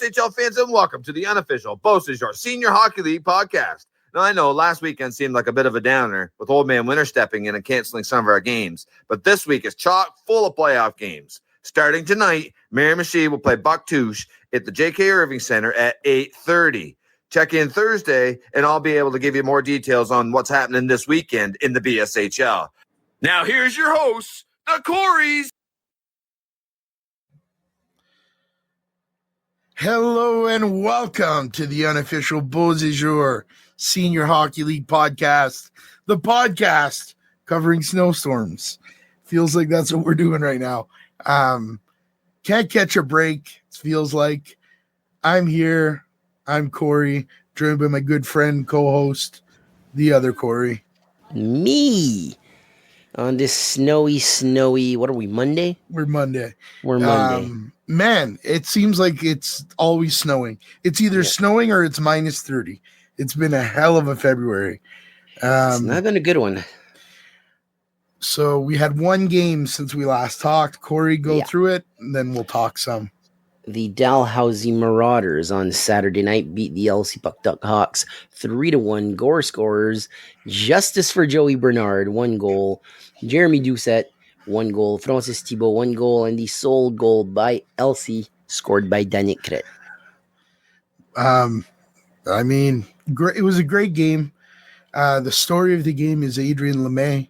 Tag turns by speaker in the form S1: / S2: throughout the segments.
S1: BSHL fans, and welcome to the unofficial BSHL Senior Hockey League podcast. Now, I know last weekend seemed like a bit of a downer with Old Man Winter stepping in and canceling some of our games, but this week is chock full of playoff games. Starting tonight, Miramichi will play Bucktouche at the J.K. Irving Center at 8:30. Check in Thursday, and I'll be able to give you more details on what's happening this weekend in the BSHL. Now, here's your hosts, the Corys.
S2: Hello and welcome to the unofficial BSHL Senior Hockey League podcast, the podcast covering snowstorms. Feels like that's what we're doing right now. Can't catch a break. It feels like I'm here. I'm Corey, joined by my good friend, co-host, the other Corey.
S3: Me. On this snowy, what are we, Monday?
S2: We're Monday.
S3: Man,
S2: it seems like it's always snowing. It's either snowing or it's minus 30. It's been a hell of a February.
S3: It's not been a good one.
S2: So we had one game since we last talked. Corey, go through it, and then we'll talk some.
S3: The Dalhousie Marauders on Saturday night beat the LC Puck Duck Hawks 3-1. Goal scorers: Justice for Joey Bernard, 1 goal; Jeremy Doucette, 1 goal; Francis Thibault, 1 goal; and the sole goal by LC scored by Danik Kret.
S2: It was a great game. The story of the game is Adrian LeMay.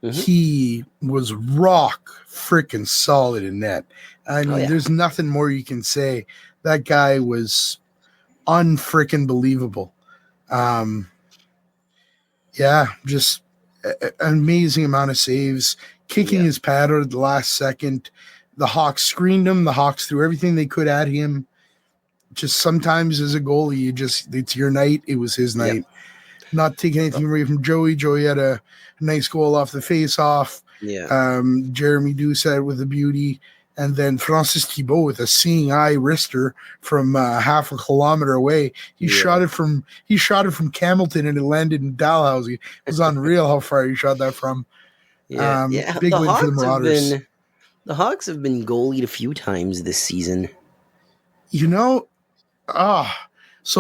S2: Mm-hmm. He was rock freaking solid in net. There's nothing more you can say. That guy was unfreaking believable. Just an amazing amount of saves, kicking his pad out at the last second. The Hawks screened him. The Hawks threw everything they could at him. Just sometimes as a goalie, it's your night. It was his night. Yep. Not taking anything away from Joey. Joey had a nice goal off the face-off. Jeremy Doucette with a beauty. And then Francis Thibault with a seeing eye wrister from half a kilometer away. He shot it from Campbellton and it landed in Dalhousie. It was unreal how far he shot that from. Big win for the Marauders.
S3: The Hawks have been goalied a few times this season.
S2: So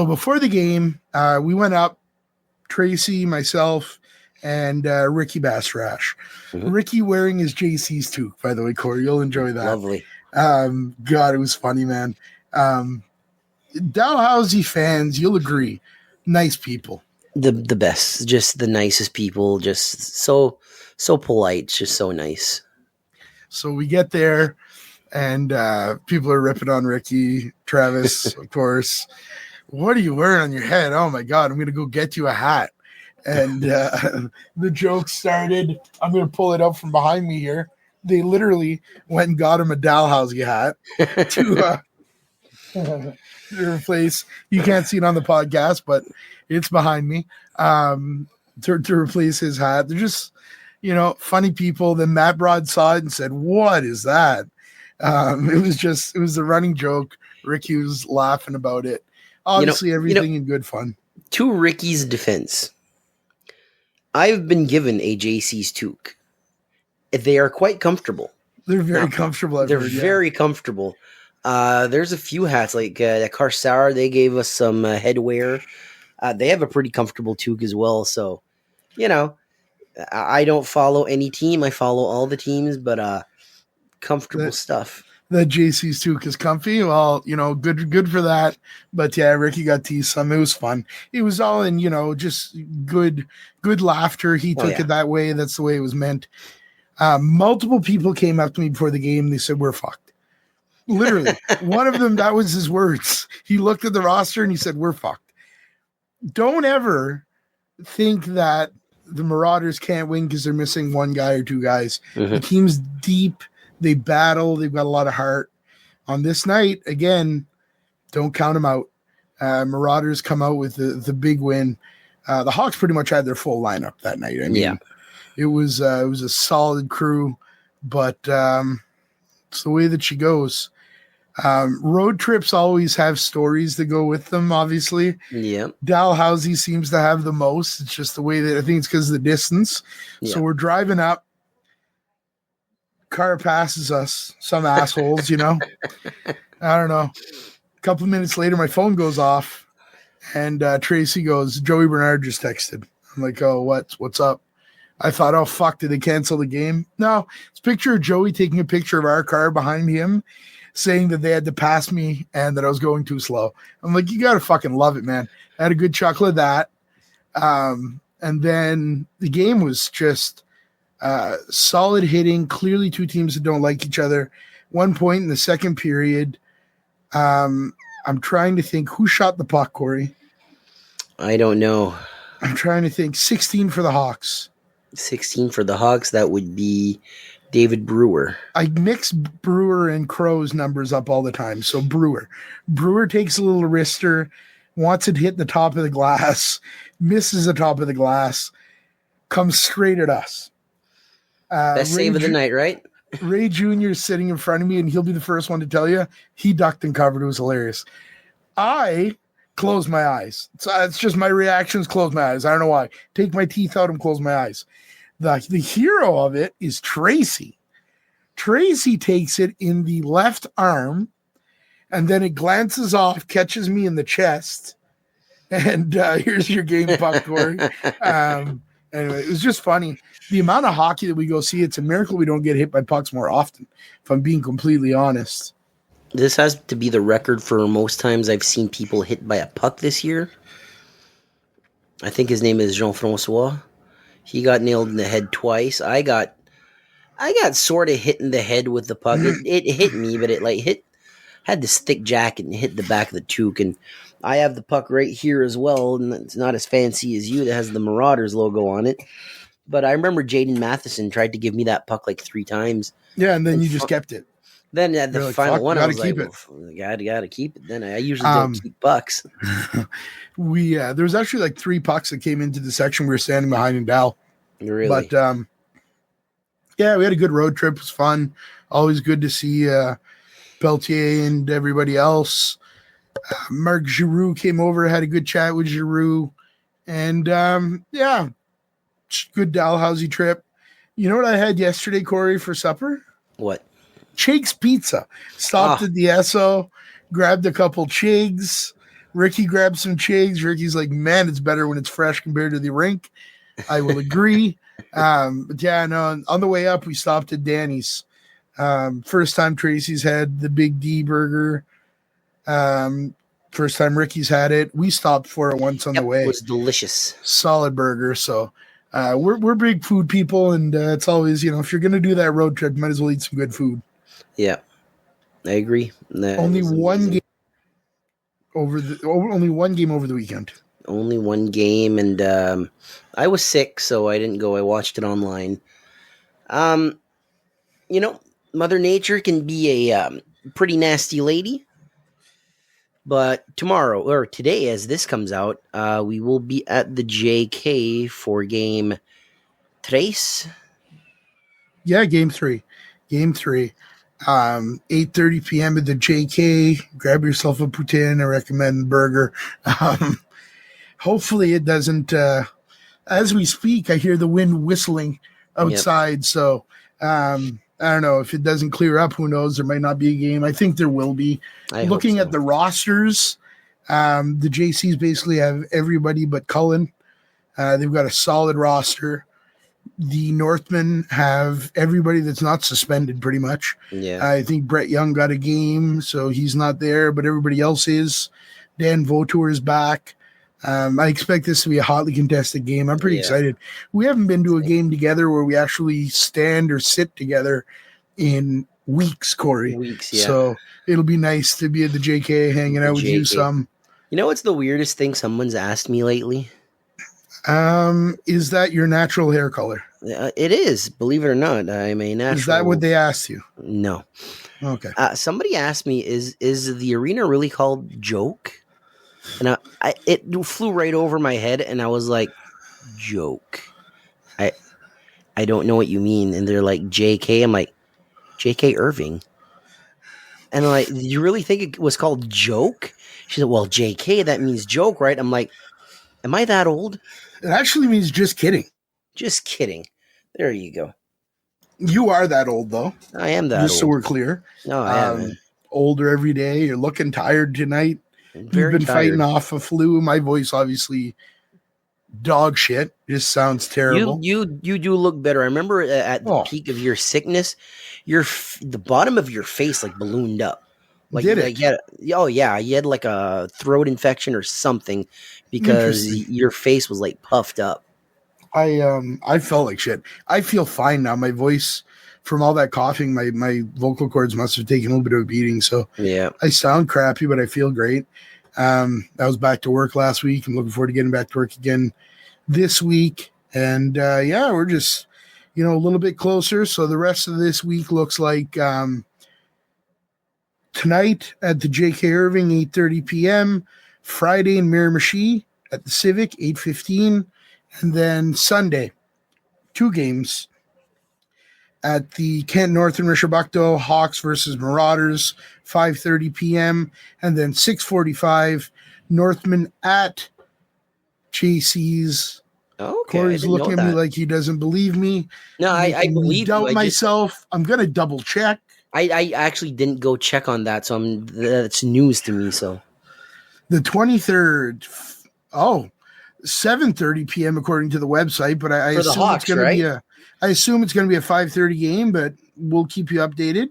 S2: before the game, we went up, Tracy, myself, and Ricky Bassrash. Mm-hmm. Ricky wearing his JC's toque, by the way, Corey. You'll enjoy that.
S3: Lovely.
S2: God, it was funny, man. Dalhousie fans, you'll agree, nice people.
S3: The best, just the nicest people, just so polite, just so nice.
S2: So we get there, and people are ripping on Ricky. Travis, of course. What are you wearing on your head? Oh, my God, I'm going to go get you a hat. And the joke started. I'm going to pull it up from behind me here. They literally went and got him a Dalhousie hat to replace. You can't see it on the podcast, but it's behind me to replace his hat. They're just, funny people. Then Matt Broad saw it and said, "What is that?" It was the running joke. Ricky was laughing about it. Obviously, everything in good fun.
S3: To Ricky's defense, I've been given a JC's toque. They are quite comfortable.
S2: They're very comfortable.
S3: Very comfortable. There's a few hats, like at Carsar, they gave us some headwear. They have a pretty comfortable toque as well. So, I don't follow any team. I follow all the teams, but comfortable stuff.
S2: That JC's toque is comfy. Well, good for that. But yeah, Ricky got teased some. It was fun. It was all in, just good laughter. He took it that way. That's the way it was meant. Multiple people came up to me before the game. They said, "We're fucked." Literally. One of them, that was his words. He looked at the roster and he said, "We're fucked." Don't ever think that the Marauders can't win because they're missing one guy or two guys. Mm-hmm. The team's deep. They battle. They've got a lot of heart. On this night, again, don't count them out. Marauders come out with the big win. The Hawks pretty much had their full lineup that night. It was a solid crew, but it's the way that she goes. Road trips always have stories that go with them, obviously.
S3: Yeah.
S2: Dalhousie seems to have the most. It's just the way that I think it's because of the distance. Yeah. So we're driving up. Car passes us, some assholes, I don't know. couple of minutes later, my phone goes off, and Tracy goes, Joey Bernard just texted. I'm like, oh, what's up? I thought, oh, fuck, did they cancel the game? No, it's a picture of Joey taking a picture of our car behind him, saying that they had to pass me and that I was going too slow. I'm like, you got to fucking love it, man. I had a good chuckle of that. And then the game was just solid hitting, clearly two teams that don't like each other. One point in the second period, I'm trying to think who shot the puck, Corey.
S3: I don't know.
S2: I'm trying to think. 16 for the Hawks.
S3: 16 for the Hawks. That would be David Brewer.
S2: I mix Brewer and Crow's numbers up all the time. So Brewer takes a little wrister, wants it to hit the top of the glass, misses the top of the glass, comes straight at us.
S3: Best save of the night, right?
S2: Ray Jr. is sitting in front of me, and he'll be the first one to tell you he ducked and covered. It was hilarious. I closed my eyes. It's just my reactions. Close my eyes. I don't know why. Take my teeth out and close my eyes. The hero of it is Tracy. Tracy takes it in the left arm, and then it glances off, catches me in the chest, and here's your game puck, Corey. Anyway, it was just funny. The amount of hockey that we go see, it's a miracle we don't get hit by pucks more often, if I'm being completely honest.
S3: This has to be the record for most times I've seen people hit by a puck this year. I think his name is Jean-Francois. He got nailed in the head twice. I got sort of hit in the head with the puck. It hit me, but it had this thick jacket and hit the back of the toque. And I have the puck right here as well, and it's not as fancy as you. That has the Marauders logo on it. But I remember Jaden Matheson tried to give me that puck like 3 times.
S2: Yeah, and then you just kept it.
S3: Then at the final one, I was like, gotta keep it. Then I usually don't keep pucks.
S2: There was actually like 3 pucks that came into the section we were standing behind in Dow.
S3: Really?
S2: But yeah, we had a good road trip. It was fun. Always good to see Peltier and everybody else. Marc Giroux came over, had a good chat with Giroux. And yeah, good Dalhousie trip. You know what I had yesterday, Corey, for supper?
S3: What?
S2: Chake's Pizza. Stopped at the Esso, grabbed a couple Chigs. Ricky grabbed some Chigs. Ricky's like, man, it's better when it's fresh compared to the rink. I will agree. But yeah, no, on the way up, we stopped at Danny's. First time Tracy's had the Big D burger. First time Ricky's had it. We stopped for it once on the way.
S3: It was delicious.
S2: Solid burger. So we're big food people, and it's always, if you're going to do that road trip, you might as well eat some good food.
S3: Yeah, I agree.
S2: Only one game over the weekend.
S3: Only one game, and I was sick, so I didn't go. I watched it online. Mother Nature can be a pretty nasty lady. But tomorrow, or today as this comes out, we will be at the JK for game 3.
S2: Yeah, game 3. 8:30 p.m. at the JK. Grab yourself a poutine. I recommend burger. Hopefully it doesn't. As we speak, I hear the wind whistling outside. Yep. So I don't know if it doesn't clear up. Who knows? There might not be a game. I think there will be. Looking at the rosters, the JCs basically have everybody but Cullen. They've got a solid roster. The Northmen have everybody that's not suspended pretty much.
S3: Yeah.
S2: I think Brett Young got a game, so he's not there, but everybody else is. Dan Vautour is back. I expect this to be a hotly contested game. I'm pretty excited. We haven't been to a game together where we actually stand or sit together in weeks, Corey. So it'll be nice to be at the JK hanging out with you some.
S3: You know what's the weirdest thing someone's asked me lately?
S2: Is that your natural hair color?
S3: It is, believe it or not. I'm a natural.
S2: Is that what they asked you?
S3: No.
S2: Okay.
S3: Somebody asked me, is the arena really called Joke? And it flew right over my head, and I was like, Joke. I don't know what you mean. And they're like, JK. I'm like, JK Irving. And I'm like, did you really think it was called Joke? She said, well, JK, that means joke, right? I'm like, am I that old?
S2: It actually means just kidding.
S3: Just kidding. There you go.
S2: You are that old, though.
S3: I am that old.
S2: Just so we're clear.
S3: No, I haven't.
S2: older every day. You're looking tired tonight.
S3: Very
S2: You've been
S3: tired.
S2: fighting off a flu. My voice obviously dog shit. Just sounds terrible.
S3: You do look better. I remember at the peak of your sickness, the bottom of your face like ballooned up. Like,
S2: Did it?
S3: Like you had like a throat infection or something because your face was like puffed up.
S2: I felt like shit. I feel fine now. My voice, from all that coughing, my vocal cords must have taken a little bit of a beating. So
S3: yeah,
S2: I sound crappy, but I feel great. I was back to work last week. I'm looking forward to getting back to work again this week. And we're just, a little bit closer. So the rest of this week looks like tonight at the J.K. Irving, 8:30 p.m. Friday in Miramichi at the Civic, 8:15. And then Sunday, 2 games at the Kent Northern Rishabukto, Hawks versus Marauders, 5:30 p.m. And then 6:45, Northman at JC's.
S3: Okay,
S2: Corey's looking at me like he doesn't believe me.
S3: No, I believe
S2: doubt
S3: you.
S2: myself. I'm gonna double check.
S3: I actually didn't go check on that, so that's news to me. So
S2: the 23rd. 7:30 p.m. according to the website, but I assume
S3: Hawks,
S2: it's going to be I assume it's going to be a 5:30 game, but we'll keep you updated.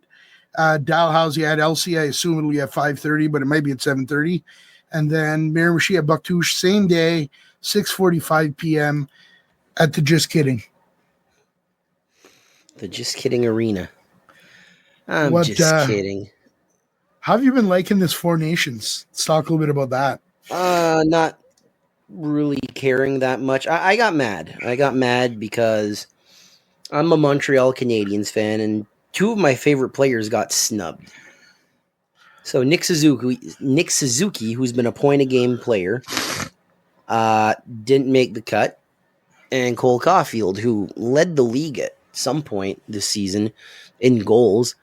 S2: Dalhousie at LC, I assume it'll be at 5:30, but it might be at 7:30. And then Miramichi at Bucktouche, same day, 6:45 p.m. at the Just Kidding.
S3: The Just Kidding Arena. I'm just kidding.
S2: How have you been liking this Four Nations? Let's talk a little bit about that.
S3: Not really caring that much. I got mad. I got mad because I'm a Montreal Canadiens fan, and 2 of my favorite players got snubbed. So Nick Suzuki, who's been a point-a-game player, didn't make the cut, and Cole Caulfield, who led the league at some point this season in goals,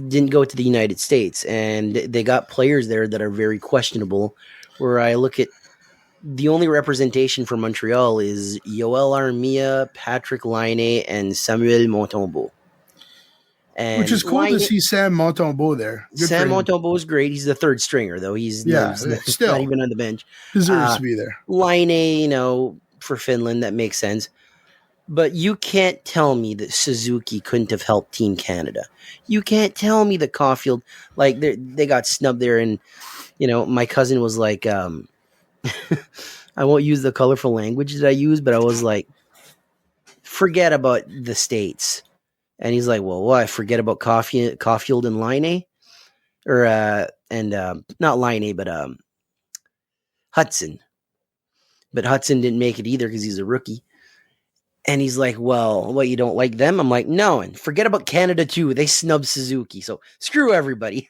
S3: didn't go to the United States. And they got players there that are very questionable, where I look at the only representation for Montreal is Yoel Armia, Patrick Laine, and Samuel Montembeault.
S2: Which is cool to see Sam Montembeault there.
S3: Sam Montembeault is great. He's the third stringer, though. He's still
S2: not
S3: even on the bench.
S2: Deserves to be there.
S3: Laine, for Finland, that makes sense. But you can't tell me that Suzuki couldn't have helped Team Canada. You can't tell me that Caulfield, they got snubbed there. And, my cousin was like, I won't use the colorful language that I use, but I was like, forget about the States. And he's like, well, what? Forget about Caulfield and Laine? Not Laine, but Hudson. But Hudson didn't make it either because he's a rookie. And he's like, well, what, you don't like them? I'm like, no, and forget about Canada too. They snubbed Suzuki, so screw everybody.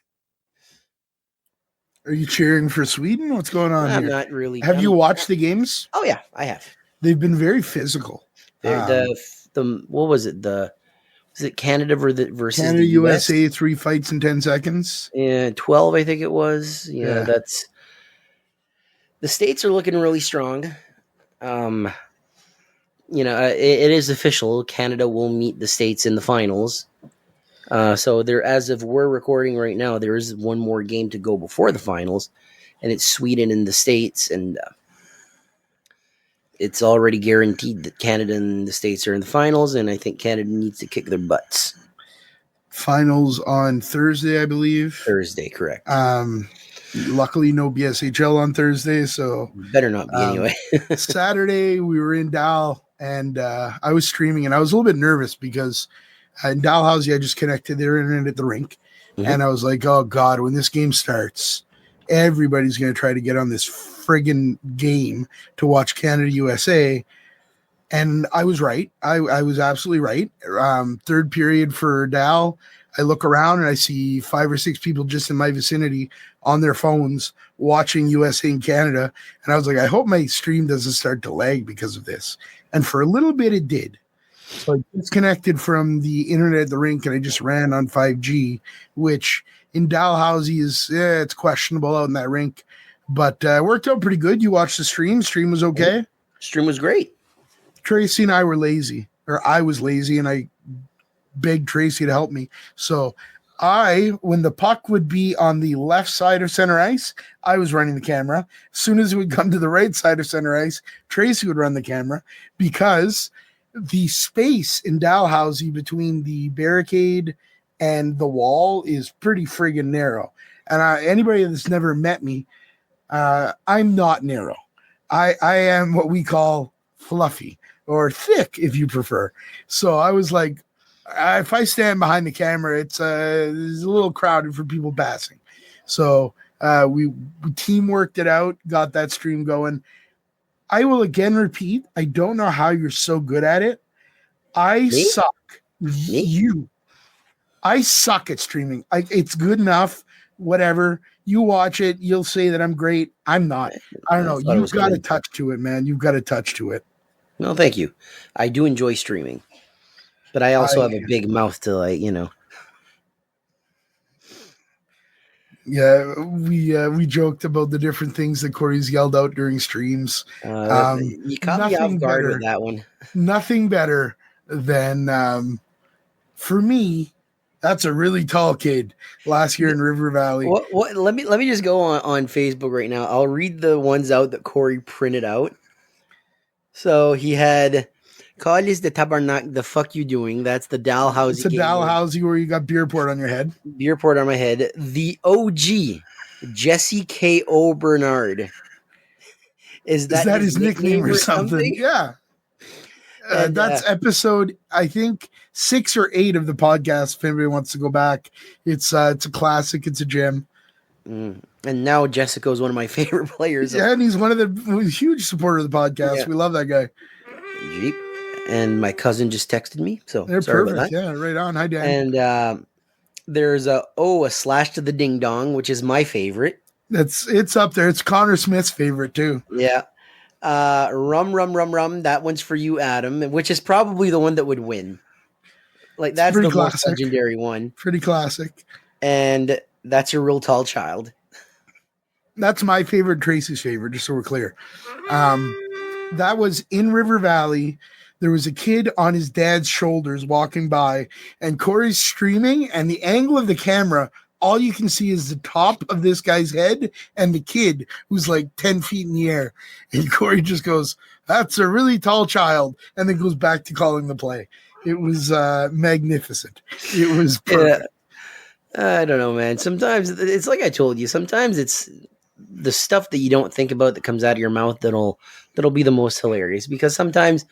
S2: Are you cheering for Sweden? What's going on
S3: I'm
S2: here?
S3: not really.
S2: Have you watched the games?
S3: Oh, yeah, I have.
S2: They've been very physical.
S3: What was it? Was it Canada versus
S2: Canada,
S3: the US?
S2: USA, 3 fights in 10 seconds?
S3: Yeah, 12, I think it was. Yeah, that's... The States are looking really strong. It is official. Canada will meet the States in the finals. So there, as of we're recording right now, there is one more game to go before the finals, and it's Sweden and the States, and it's already guaranteed that Canada and the States are in the finals, and I think Canada needs to kick their butts.
S2: Finals on Thursday, I believe.
S3: Thursday, correct.
S2: Luckily, no BSHL on Thursday, so
S3: better not be anyway.
S2: Saturday, we were in Dal, and I was streaming, and I was a little bit nervous because in Dalhousie, I just connected their internet at the rink, and I was like, oh God, when this game starts, everybody's going to try to get on this friggin' game to watch Canada USA. And I was right. I was absolutely right. Third period for Dal, I look around and I see 5 or 6 people just in my vicinity on their phones watching USA and Canada. And I was like, I hope my stream doesn't start to lag because of this. And for a little bit, it did. So I disconnected from the internet at the rink and I just ran on 5G, which in Dalhousie is, it's questionable out in that rink. But worked out pretty good. You watched the stream. Stream was okay.
S3: Stream was great.
S2: Tracy and I were lazy, or I was lazy, and I begged Tracy to help me. So When the puck would be on the left side of center ice, I was running the camera. As soon as it would come to the right side of center ice, Tracy would run the camera because the space in Dalhousie between the barricade and the wall is pretty friggin' narrow. And anybody that's never met me, I'm not narrow. I am what we call fluffy or thick, if you prefer. So I was like, if I stand behind the camera, it's a little crowded for people passing. So we teamworked it out, got that stream going. I will again repeat, I don't know how you're so good at it. I suck. I suck at streaming. It's good enough. Whatever. You watch it, you'll say that I'm great. I'm not. I don't know. You've got a touch to it, man. You've got a touch to it.
S3: No, thank you. I do enjoy streaming. But I also have a big mouth to, like, you know.
S2: Yeah, we joked about the different things that Corey's yelled out during streams.
S3: You caught me off guard with that one.
S2: Nothing better than, for me, that's a really tall kid last year in River Valley.
S3: What? Let me just go on Facebook right now. I'll read the ones out that Corey printed out. So he had... Callis the Tabarnak, the fuck you doing? That's the Dalhousie.
S2: It's a Dalhousie where you got beer poured on your head.
S3: Beer poured on my head. The OG, Jesse K.O. Bernard. Is that his nickname or something?
S2: Yeah. That's episode, I think, 6 or 8 of the podcast. If anybody wants to go back, it's a classic. It's a gem.
S3: And now Jessica is one of my favorite players.
S2: Yeah, and he's one of the huge supporter of the podcast. Yeah. We love that guy.
S3: Jeep. And my cousin just texted me, so
S2: they're perfect. Yeah, right on. Hi, Dan.
S3: And there's a slash to the ding dong, which is my favorite.
S2: It's up there. It's Connor Smith's favorite too.
S3: Yeah. Rum. That one's for you, Adam, which is probably the one that would win. Like that's the most legendary one.
S2: Pretty classic.
S3: And that's your real tall child.
S2: That's my favorite. Tracy's favorite. Just so we're clear. That was in River Valley. There was a kid on his dad's shoulders walking by, and Corey's streaming, and the angle of the camera, all you can see is the top of this guy's head and the kid who's like 10 feet in the air. And Corey just goes, "That's a really tall child," and then goes back to calling the play. It was magnificent. It was perfect.
S3: Yeah. I don't know, man. Sometimes it's like I told you, sometimes it's the stuff that you don't think about that comes out of your mouth that'll be the most hilarious, because sometimes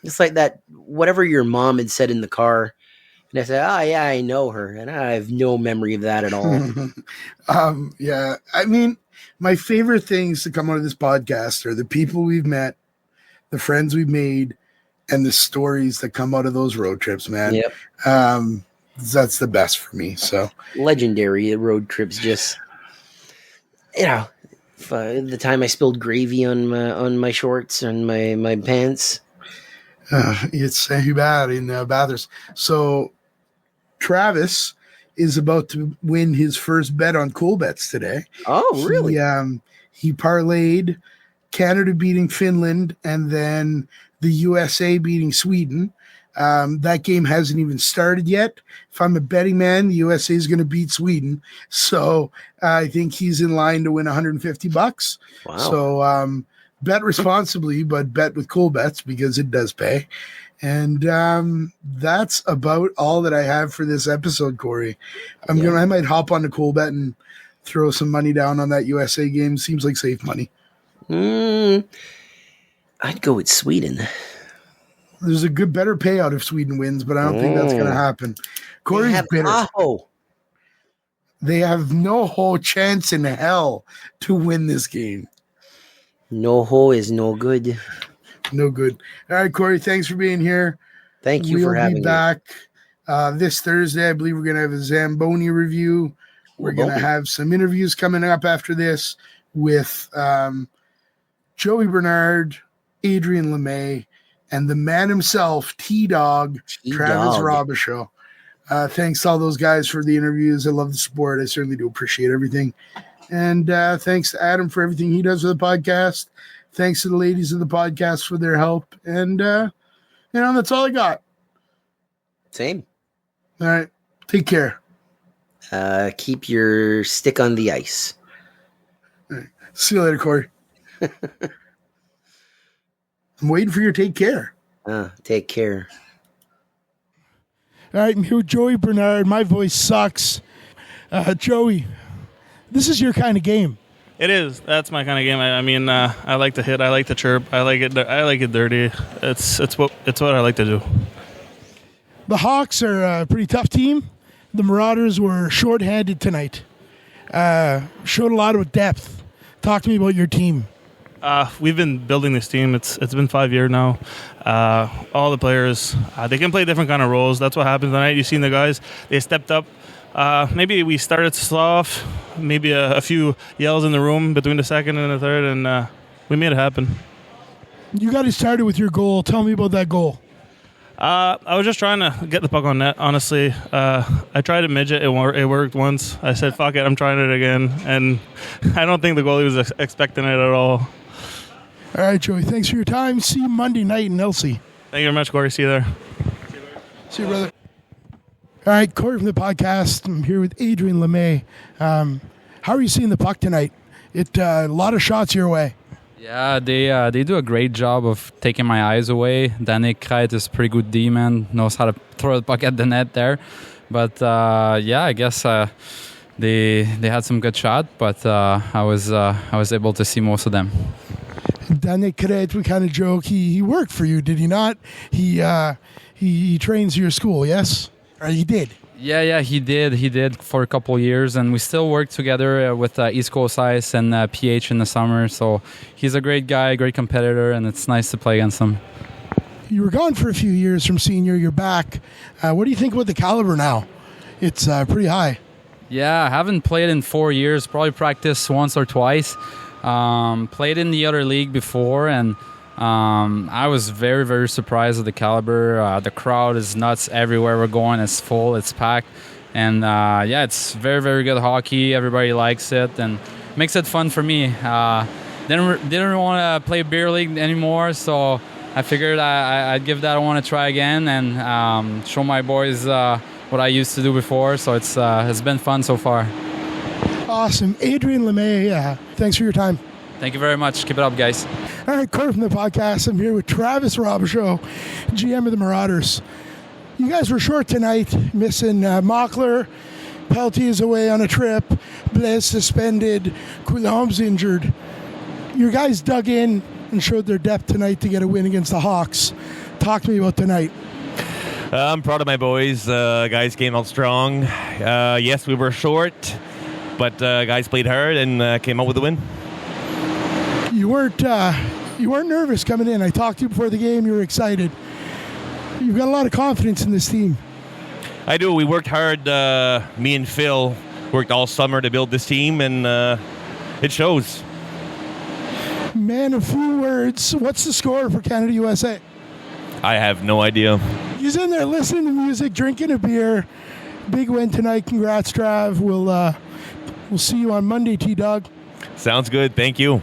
S3: it's like that, whatever your mom had said in the car, and I said, "Oh yeah, I know her," and I have no memory of that at all.
S2: Yeah, I mean, my favorite things to come out of this podcast are the people we've met, the friends we've made, and the stories that come out of those road trips, man.
S3: Yep.
S2: That's the best for me. So
S3: legendary road trips, just, you know, the time I spilled gravy on my shorts and my pants.
S2: It's too bad in Bathurst. So Travis is about to win his first bet on Cool Bets today.
S3: Oh, really?
S2: He parlayed Canada beating Finland and then the USA beating Sweden. That game hasn't even started yet. If I'm a betting man, the USA is going to beat Sweden. So I think he's in line to win $150.
S3: Wow.
S2: So bet responsibly, but bet with Cool Bets because it does pay. And that's about all that I have for this episode, Corey. I might hop on the Cool Bet and throw some money down on that USA game. Seems like safe money.
S3: I'd go with Sweden.
S2: There's a better payout if Sweden wins, but I don't think that's going to happen. Corey's bitter. They have no whole chance in hell to win this game.
S3: No ho is no good.
S2: No good. All right, Corey, thanks for being here.
S3: Thank you for having me.
S2: We'll be back this Thursday. I believe we're going to have a Zamboni review. We're going to have some interviews coming up after this with Joey Bernard, Adrian LeMay, and the man himself, T-Dog, Travis Robichaud. Thanks to all those guys for the interviews. I love the support. I certainly do appreciate everything. And thanks to Adam for everything he does for the podcast. Thanks to the ladies of the podcast for their help. And, that's all I got.
S3: Same.
S2: All right. Take care.
S3: Keep your stick on the ice.
S2: See you later, Corey. I'm waiting for you to take care.
S3: Take care.
S2: All right, I'm here with Joey Bernard. My voice sucks. Joey, this is your kind of game.
S4: It is. That's my kind of game. I mean, I like to hit. I like to chirp. I like it dirty. It's what I like to do.
S2: The Hawks are a pretty tough team. The Marauders were shorthanded tonight. Showed a lot of depth. Talk to me about your team.
S4: We've been building this team. It's been 5 years now. All the players, they can play different kind of roles. That's what happened tonight. You've seen the guys. They stepped up. Maybe we started slow off. Maybe a few yells in the room between the second and the third, and we made it happen.
S2: You got it started with your goal. Tell me about that goal.
S4: I was just trying to get the puck on net, honestly. I tried to midget. It worked once. I said, fuck it, I'm trying it again. And I don't think the goalie was expecting it at all.
S2: All right, Joey, thanks for your time. See you Monday night in Elsie.
S4: Thank you very much, Corey. See you there.
S2: See you, brother. All right, Corey from the podcast. I'm here with Adrian LeMay. How are you seeing the puck tonight? A lot of shots your way.
S5: Yeah, they do a great job of taking my eyes away. Danik Kreit is a pretty good D-man, knows how to throw the puck at the net there. But yeah, I guess they had some good shot, but I was able to see most of them.
S2: Danik Kreit, we kind of joke, he worked for you, did he not? He trains your school, yes? Or he did?
S5: Yeah, he did for a couple of years, and we still work together with East Coast Ice and PH in the summer. So he's a great guy, great competitor, and it's nice to play against him.
S2: You were gone for a few years from senior. You're back. What do you think about the caliber now? It's pretty high.
S5: Yeah, I haven't played in 4 years. Probably practiced once or twice. Played in the other league before, and I was very, very surprised at the caliber. The crowd is nuts everywhere we're going. It's full, it's packed. And yeah, it's very, very good hockey. Everybody likes it and makes it fun for me. Didn't want to play beer league anymore, so I figured I'd give that one a try again and show my boys what I used to do before. So it's been fun so far.
S2: Awesome. Adrian LeMay, thanks for your time.
S5: Thank you very much. Keep it up, guys.
S2: All right, Corey from the podcast. I'm here with Travis Robichaud, GM of the Marauders. You guys were short tonight, missing Mockler. Pelty is away on a trip. Blaise suspended. Coulombe's injured. Your guys dug in and showed their depth tonight to get a win against the Hawks. Talk to me about tonight.
S6: I'm proud of my boys. Guys came out strong. Yes, we were short, but guys played hard and came out with a win.
S2: You weren't nervous coming in. I talked to you before the game. You were excited. You've got a lot of confidence in this team.
S6: I do. We worked hard. Me and Phil worked all summer to build this team, and it shows.
S2: Man, a few words. What's the score for Canada USA?
S6: I have no idea.
S2: He's in there listening to music, drinking a beer. Big win tonight. Congrats, Trav. We'll see you on Monday, T-Dog.
S6: Sounds good. Thank you.